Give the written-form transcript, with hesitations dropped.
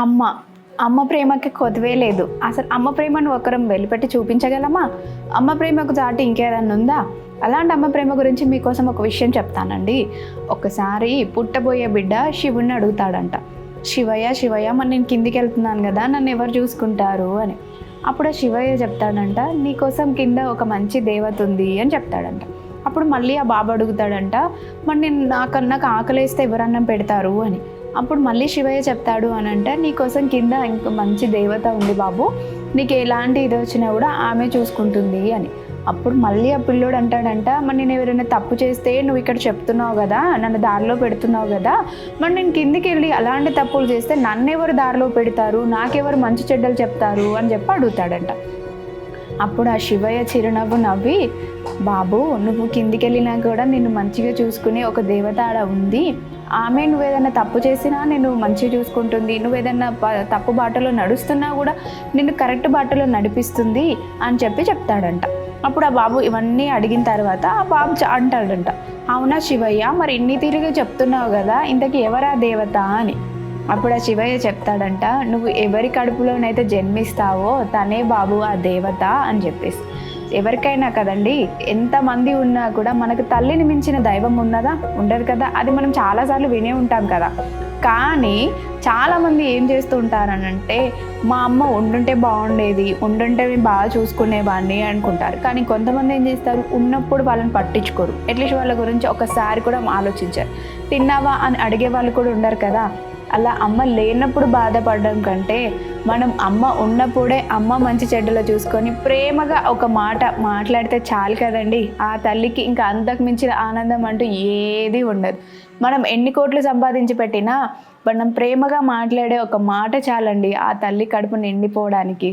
అమ్మ. అమ్మ ప్రేమకి కొదువే లేదు. అసలు అమ్మ ప్రేమను ఒకరం వెలిపెట్టి చూపించగలమా? అమ్మ ప్రేమకు చాటి ఇంకేదన్నా ఉందా? అలాంటి అమ్మ ప్రేమ గురించి మీకోసం ఒక విషయం చెప్తానండి. ఒకసారి పుట్టబోయే బిడ్డ శివుణ్ణి అడుగుతాడంట. శివయ్య శివయ్య మరి నేను కిందికి వెళ్తున్నాను కదా, నన్ను ఎవరు చూసుకుంటారు అని. అప్పుడు ఆ శివయ్య చెప్తాడంట, నీకోసం కింద ఒక మంచి దేవత ఉంది అని చెప్తాడంట. అప్పుడు మళ్ళీ ఆ బాబు అడుగుతాడంట, మరి నేను నాకు ఆకలేస్తే ఎవరన్నం పెడతారు అని. అప్పుడు మళ్ళీ శివయ్య చెప్తాడు అని అంటే, నీకోసం కింద ఇంకో మంచి దేవత ఉంది బాబు, నీకు ఎలాంటి ఇది వచ్చినా కూడా ఆమె చూసుకుంటుంది అని. అప్పుడు మళ్ళీ ఆ పిల్లోడు అంటాడంట, మరి నేను ఎవరైనా తప్పు చేస్తే నువ్వు ఇక్కడ చెప్తున్నావు కదా, నన్ను దారిలో పెడుతున్నావు కదా, మరి నేను కిందికి వెళ్ళి అలాంటి తప్పులు చేస్తే నన్ను ఎవరు దారిలో పెడతారు, నాకెవరు మంచి చెడ్డలు చెప్తారు అని చెప్పి అడుగుతాడంట. అప్పుడు ఆ శివయ్య చిరునవ్వు నవ్వి, బాబు నువ్వు కిందికి వెళ్ళినా కూడా నిన్ను మంచిగా చూసుకునే ఒక దేవత ఆడ ఉంది, ఆమె నువ్వేదన్నా తప్పు చేసినా నేను మంచిగా చూసుకుంటుంది, నువ్వేదన్నా తప్పు బాటలో నడుస్తున్నా కూడా నిన్ను కరెక్ట్ బాటలో నడిపిస్తుంది అని చెప్పి చెప్తాడంట. అప్పుడు ఆ బాబు ఇవన్నీ అడిగిన తర్వాత ఆ బాబు అంటాడంట, అవునా శివయ్య, మరి ఇన్ని తిరిగి చెప్తున్నావు కదా, ఇంతకీ ఎవరా దేవత అని. అప్పుడు ఆ శివయ్య చెప్తాడంట, నువ్వు ఎవరి కడుపులోనైతే జన్మిస్తావో తనే బాబు ఆ దేవత అని చెప్పేసి. ఎవరికైనా కదండి, ఎంతమంది ఉన్నా కూడా మనకు తల్లిని మించిన దైవం ఉన్నదా? ఉండదు కదా. అది మనం చాలాసార్లు వినే ఉంటాం కదా. కానీ చాలామంది ఏం చేస్తూ ఉంటారనంటే, మా అమ్మ ఉండుంటే బాగుండేది, ఉండుంటే మేము బాగా చూసుకునేవాడిని అనుకుంటారు. కానీ కొంతమంది ఏం చేస్తారు, ఉన్నప్పుడు వాళ్ళని పట్టించుకోరు, అట్లీస్ట్ వాళ్ళ గురించి ఒకసారి కూడా ఆలోచించారు. తిన్నావా అని అడిగే వాళ్ళు కూడా ఉండరు కదా. అలా అమ్మ లేనప్పుడు బాధపడడం కంటే మనం అమ్మ ఉన్నప్పుడే అమ్మ మంచి చెడ్డలో చూసుకొని ప్రేమగా ఒక మాట మాట్లాడితే చాలు కదండి. ఆ తల్లికి ఇంకా అంతకు మించిన ఆనందం అంటూ ఏది ఉండదు. మనం ఎన్ని కోట్లు సంపాదించి పెట్టినా మనం ప్రేమగా మాట్లాడే ఒక మాట చాలండి ఆ తల్లి కడుపు నిండిపోవడానికి.